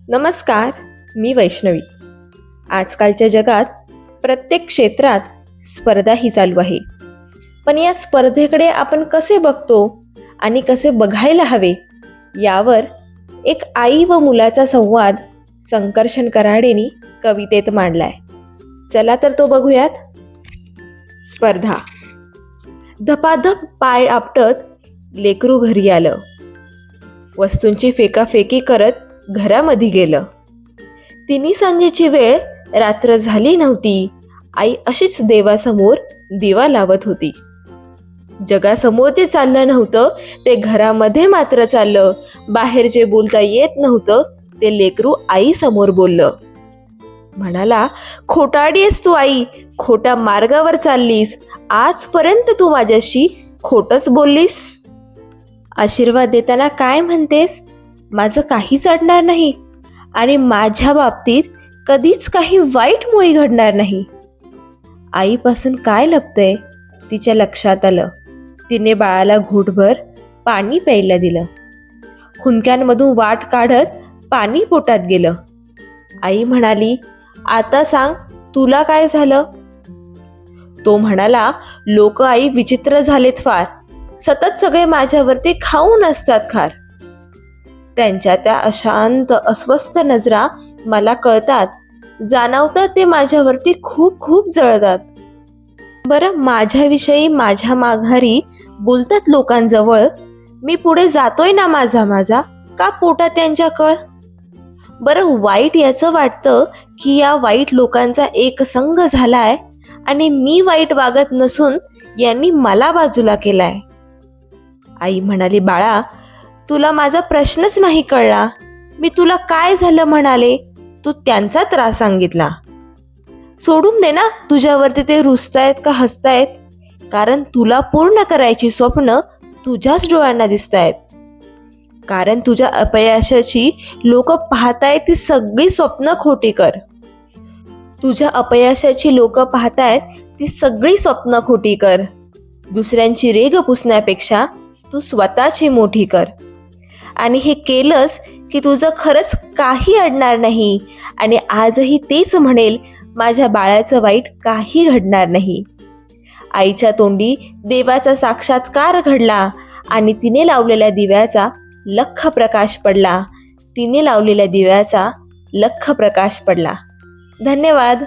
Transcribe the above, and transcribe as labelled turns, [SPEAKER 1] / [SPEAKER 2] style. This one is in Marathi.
[SPEAKER 1] नमस्कार, मी वैष्णवी. आजकालच्या जगात प्रत्येक क्षेत्रात स्पर्धा ही चालू आहे. पण या स्पर्धेकडे आपण कसे बघतो आणि कसे बघायला हवे यावर एक आई व मुलाचा संवाद संकर्षण कराडेनी कवितेत मांडलाय. चला तर तो बघूयात. स्पर्धा. धपाधप पाय आपटत लेकरू घरी आलं. वस्तूंची फेकाफेकी करत घरामध्ये गेलं. तिन्ही सांजेची वेळ रात्र झाली नव्हती. आई अशीच देवासमोर दिवा लावत होती. जगासमोर जे चाललं नव्हतं ते घरामध्ये मात्र चाललं. बाहेर जे बोलता येत नव्हतं ते लेकरू आई समोर बोललं. म्हणाला, खोटारडी आहेस तू आई, खोट्या मार्गावर चाललीस. आजपर्यंत तू माझ्याशी खोटच बोललीस. आशीर्वाद देताना काय म्हणतेस? माझं काहीच अडणार नाही आणि माझ्या बाबतीत कधीच काही वाईट मुळी घडणार नाही. आईपासून काय लपतंय तिच्या लक्षात आलं. तिने बाळाला घोटभर पाणी प्यायला दिलं. हुंदक्यांमधून वाट काढत पाणी पोटात गेलं. आई म्हणाली, आता सांग तुला काय झालं? तो म्हणाला, लोक आई विचित्र झालेत फार. सतत सगळे माझ्यावरती खाऊन असतात खार. त्यांच्या त्या अशांत अस्वस्थ नजरा मला कळतात. जाणवतात ते माझ्यावरती खूप खूप जळतात. बरं, माझ्याविषयी माझ्या माघारी बोलतात लोकांजवळ. मी पुढे जातोय ना माझा का पोटात त्यांच्या कळ? बरं, वाईट याचं वाटतं की या वाईट लोकांचा एक संघ झालाय आणि मी वाईट वागत नसून यांनी मला बाजूला केलाय. आई म्हणाली, बाळा, तुला माझा प्रश्नच नाही कळला. मी तुला काय झालं म्हणाले, तू त्यांचा त्रास सांगितला. सोडून दे ना तुझ्यावरती ते रुसतायत का हसतायत, कारण तुला पूर्ण करायची स्वप्न तुझ्याच डोळ्यांना दिसतायत. कारण तुझ्या अपयशाची लोक पाहतायत ती सगळी स्वप्न खोटी कर. तुझ्या अपयशाची लोक पाहतायत ती सगळी स्वप्न खोटी कर. दुसऱ्यांची रेग पुसण्यापेक्षा तू स्वतःची मोठी कर. आणि हे केलंस की तुझं खरंच काही अडणार नाही. आणि आजही तेच म्हणेल, माझ्या बाळाचं वाईट काही घडणार नाही. आईच्या तोंडी देवाचा साक्षात्कार घडला आणि तिने लावलेल्या दिव्याचा लख प्रकाश पडला. तिने लावलेल्या दिव्याचा लख प्रकाश पडला. धन्यवाद.